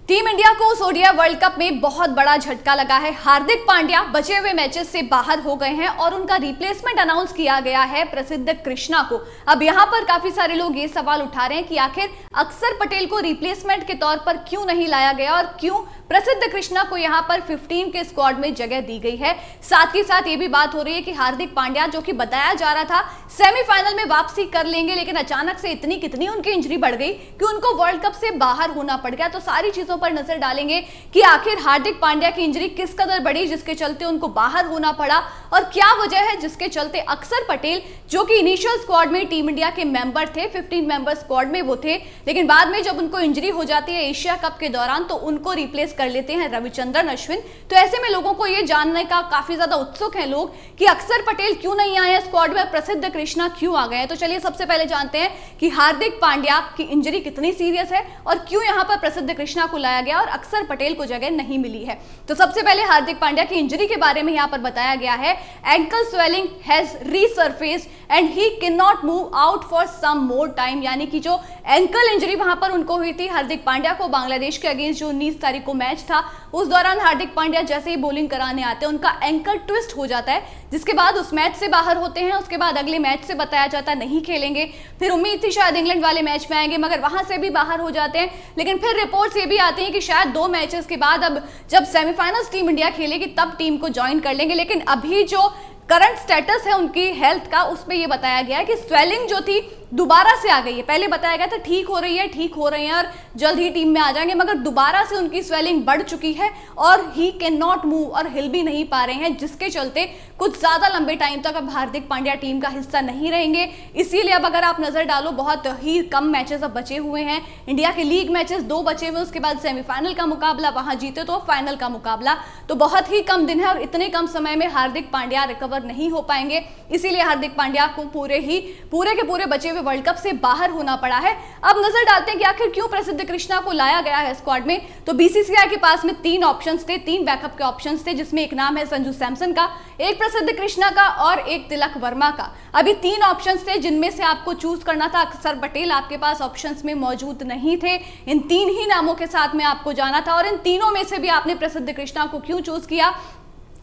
Team India को ODI world cup में बहुत बड़ा झटका लगा है। हार्दिक पांड्या बचे हुए मैचेस से बाहर हो गए हैं और उनका रिप्लेसमेंट अनाउंस किया गया है प्रसिद्ध कृष्णा को। अब यहां पर काफी सारे लोग ये सवाल उठा रहे हैं कि आखिर अक्षर पटेल को रिप्लेसमेंट के तौर पर क्यों नहीं लाया गया और क्यों प्रसिद्ध कृष्णा को यहां पर 15 के स्क्वाड में जगह दी गई है। साथ ही साथ ये भी बात हो रही है कि हार्दिक पांड्या, जो कि बताया जा रहा था सेमीफाइनल में वापसी कर लेंगे, लेकिन अचानक से इतनी कितनी उनकी इंजरी बढ़ गई कि उनको वर्ल्ड कप से बाहर होना पड़ गया। तो सारी चीजों पर नजर डालेंगे कि आखिर हार्दिक पांड्या की इंजरी किस कदर बढ़ी जिसके चलते उनको बाहर होना पड़ा और क्या वजह है जिसके चलते अक्षर पटेल, जो कि इनिशियल स्क्वाड में टीम इंडिया के मेंबर थे, 15 मेंबर स्क्वाड में वो थे, लेकिन बाद में जब उनको इंजरी हो जाती है एशिया कप के दौरान तो उनको रिप्लेस कर लेते हैं रविचंद्रन अश्विन। तो ऐसे में लोगों को ये जानने का काफी ज्यादा उत्सुक है लोग कि अक्षर पटेल क्यों नहीं आए स्क्वाड में, प्रसिद्ध कृष्णा क्यों आ गए हैं। तो चलिए सबसे पहले जानते हैं कि हार्दिक पांड्या की इंजरी कितनी सीरियस है और क्यों यहां पर प्रसिद्ध कृष्णा को लाया गया और अक्षर पटेल को जगह नहीं मिली है। तो सबसे पहले हार्दिक पांड्या की इंजरी के बारे में यहां पर बताया गया है, ankle swelling has resurfaced and he can not move out for some more time. यानी कि जो एंकल इंजरी वहां पर उनको हुई थी हार्दिक पांड्या को बांग्लादेश के अगेंस्ट जो 19 तारीख को मैच था, उस दौरान हार्दिक पांड्या जैसे ही बॉलिंग कराने आते हैं उनका एंकल ट्विस्ट हो जाता है, जिसके बाद उस मैच से बाहर होते हैं। उसके बाद अगले मैच से बताया जाता है नहीं खेलेंगे, फिर उम्मीद थी शायद इंग्लैंड वाले मैच में आएंगे, मगर वहां से भी बाहर हो जाते हैं। लेकिन फिर रिपोर्ट्स ये भी आती हैं कि शायद 2 मैचेस के बाद अब जब सेमीफाइनल्स टीम इंडिया खेलेगी तब टीम को ज्वाइन कर लेंगे। लेकिन अभी जो करंट स्टेटस है उनकी हेल्थ का, उसमें ये बताया गया है कि स्वेलिंग जो थी दोबारा से आ गई है। पहले बताया गया था ठीक हो रही है और जल्द ही टीम में आ जाएंगे, मगर दोबारा से उनकी स्वेलिंग बढ़ चुकी है और ही कैन नॉट मूव और हिल भी नहीं पा रहे हैं, जिसके चलते कुछ ज्यादा लंबे टाइम तक अब हार्दिक पांड्या टीम का हिस्सा नहीं रहेंगे। इसीलिए अब अगर आप नजर डालो बहुत ही कम मैचेस अब बचे हुए हैं। इंडिया के लीग मैचेस 2 बचे हुए, उसके बाद सेमीफाइनल का मुकाबला, वहां जीते तो फाइनल का मुकाबला, तो बहुत ही कम दिन है और इतने कम समय में हार्दिक पांड्या रिकवर नहीं हो पाएंगे। इसीलिए हार्दिक पांड्या को पूरे के पूरे बचे हुए वर्ल्ड कप से बाहर होना पड़ा है। अब नजर डालते हैं कि आखिर क्यों प्रसिद्ध कृष्णा को लाया गया है स्क्वाड में। तो बीसीसीआई के पास में 3 ऑप्शंस थे, 3 बैकअप के ऑप्शंस थे, जिसमें एक नाम है संजू सैमसन का, एक प्रसिद्ध कृष्णा का और एक तिलक वर्मा का। अभी 3 ऑप्शंस थे जिनमें से आपको चूज करना था। अक्षर पटेल आपके पास ऑप्शंस में मौजूद नहीं थे। इन 3 ही नामों के साथ में आपको जाना था और इन तीनों में से भी आपने प्रसिद्ध कृष्णा को क्यों चूज किया।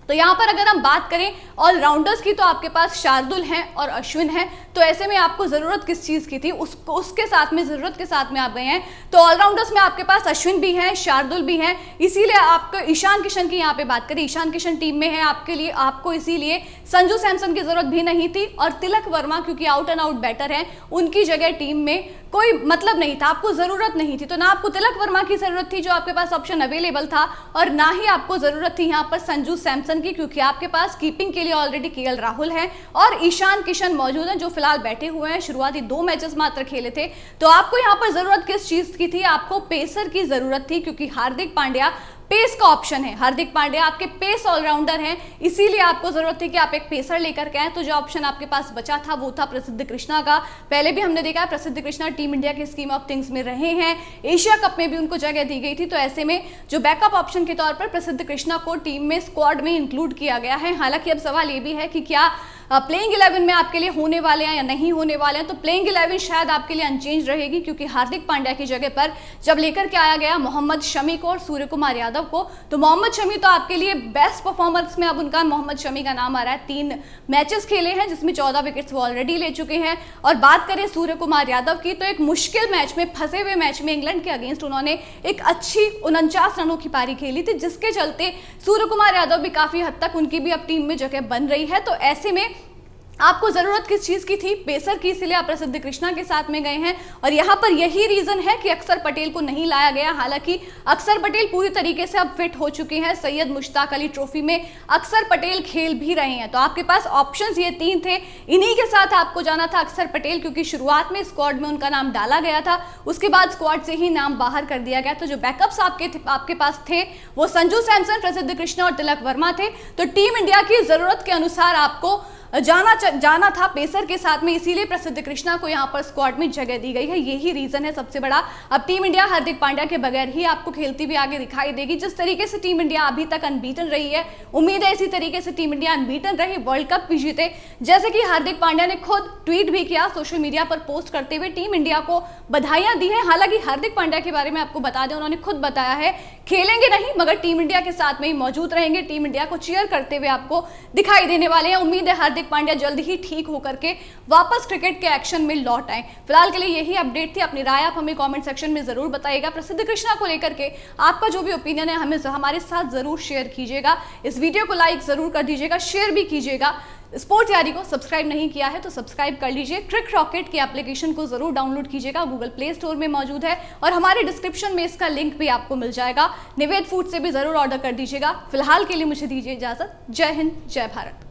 तो यहां पर अगर हम बात करें ऑलराउंडर्स की, तो आपके पास शार्दुल हैं और अश्विन हैं। तो ऐसे में आपको जरूरत किस चीज की थी, उसके साथ में जरूरत के साथ में आप गए हैं। तो ऑलराउंडर्स में आपके पास अश्विन भी हैं, शार्दुल भी हैं, इसीलिए आपको ईशान किशन की यहाँ पे बात करें, ईशान किशन टीम में है आपके लिए, आपको इसीलिए संजू सैमसन की जरूरत भी नहीं थी। और तिलक वर्मा क्योंकि आउट एंड आउट बैटर है, उनकी जगह टीम में कोई मतलब नहीं था, आपको जरूरत नहीं थी। तो ना आपको तिलक वर्मा की जरूरत थी जो आपके पास ऑप्शन अवेलेबल था, और ना ही आपको जरूरत थी यहाँ पर संजू सैमसन की, क्योंकि आपके पास कीपिंग के लिए ऑलरेडी केएल राहुल है और ईशान किशन मौजूद हैं, जो फिलहाल बैठे हुए हैं। शुरुआती 2 मैचेस मात्र खेले थे। तो आपको यहाँ पर जरूरत किस चीज की थी, आपको पेसर की जरूरत थी, क्योंकि हार्दिक पांड्या पेस का ऑप्शन है। हार्दिक पांड्या आपके पेस ऑलराउंडर हैं, इसीलिए आपको जरूरत थी कि आप एक पेसर लेकर के आए। तो जो ऑप्शन आपके पास बचा था वो था प्रसिद्ध कृष्णा का। पहले भी हमने देखा है प्रसिद्ध कृष्णा टीम इंडिया की स्कीम ऑफ थिंग्स में रहे हैं, एशिया कप में भी उनको जगह दी गई थी। तो ऐसे में जो बैकअप ऑप्शन के तौर पर प्रसिद्ध कृष्णा को टीम में स्क्वाड में इंक्लूड किया गया है। हालांकि अब सवाल ये भी है कि क्या प्लेइंग 11 में आपके लिए होने वाले हैं या नहीं होने वाले हैं। तो प्लेइंग 11 शायद आपके लिए अनचेंज रहेगी, क्योंकि हार्दिक पांड्या की जगह पर जब लेकर के आया गया मोहम्मद शमी को और सूर्य कुमार यादव को, तो मोहम्मद शमी तो आपके लिए बेस्ट परफॉर्मर्स में अब उनका मोहम्मद शमी का नाम आ रहा है। 3 मैचेस खेले हैं जिसमें 14 विकेट्स वो ऑलरेडी ले चुके हैं। और बात करें सूर्य कुमार यादव की, तो एक मुश्किल मैच में, फंसे हुए मैच में इंग्लैंड के अगेंस्ट उन्होंने एक अच्छी 49 रनों की पारी खेली थी, जिसके चलते सूर्य कुमार यादव भी काफी हद तक उनकी भी अब टीम में जगह बन रही है। तो ऐसे में आपको जरूरत किस चीज की थी, पेसर की, इसलिए आप प्रसिद्ध कृष्णा के साथ में गए हैं। और यहाँ पर यही रीजन है कि अक्षर पटेल को नहीं लाया गया। हालांकि अक्षर पटेल पूरी तरीके से अब फिट हो चुके हैं, सैयद मुश्ताक अली ट्रॉफी में अक्षर पटेल खेल भी रहे हैं। तो आपके पास ऑप्शंस ये 3 थे, इन्हीं के साथ आपको जाना था अक्षर पटेल, क्योंकि शुरुआत में स्क्वाड में उनका नाम डाला गया था, उसके बाद स्क्वाड से ही नाम बाहर कर दिया गया। तो जो बैकअप्स आपके पास थे वो संजू सैमसन, प्रसिद्ध कृष्णा और तिलक वर्मा थे। तो टीम इंडिया की जरूरत के अनुसार आपको जाना था पेसर के साथ में, इसीलिए प्रसिद्ध कृष्णा को यहां पर स्क्वाड में जगह दी गई है। यही रीजन है सबसे बड़ा। अब टीम इंडिया हार्दिक पांड्या के बगैर ही आपको खेलती हुई आगे दिखाई देगी। जिस तरीके से टीम इंडिया अभी तक अनबीटन रही है, उम्मीद है इसी तरीके से टीम इंडिया अनबीटन रहे, वर्ल्ड कप भी जीते। जैसे कि हार्दिक पांड्या ने खुद ट्वीट भी किया, सोशल मीडिया पर पोस्ट करते हुए टीम इंडिया को बधाइयां दी है। हालांकि हार्दिक पांड्या के बारे में आपको बता दें, उन्होंने खुद बताया है खेलेंगे नहीं मगर टीम इंडिया के साथ में ही मौजूद रहेंगे, टीम इंडिया को चीयर करते हुए आपको दिखाई देने वाले हैं। उम्मीद है हार्दिक पांड्या जल्द ही ठीक होकर के वापस क्रिकेट के एक्शन में लौट आए। फिलहाल के लिए यही अपडेट थी। अपनी राय आप हमें कमेंट सेक्शन में जरूर बताइएगा। प्रसिद्ध कृष्णा को लेकर के आपका जो भी ओपिनियन है हमें हमारे साथ जरूर शेयर कीजिएगा। इस वीडियो को लाइक जरूर कर दीजिएगा, शेयर भी कीजिएगा। स्पोर्ट्स यारी को सब्सक्राइब नहीं किया है तो सब्सक्राइब कर लीजिए। क्रिक रॉकेट की एप्लीकेशन को जरूर डाउनलोड कीजिएगा, गूगल प्ले स्टोर में मौजूद है और हमारे डिस्क्रिप्शन में इसका लिंक भी आपको मिल जाएगा। निवेद फूड से भी जरूर ऑर्डर कर दीजिएगा। फिलहाल के लिए मुझे दीजिए इजाजत। जय हिंद, जय भारत।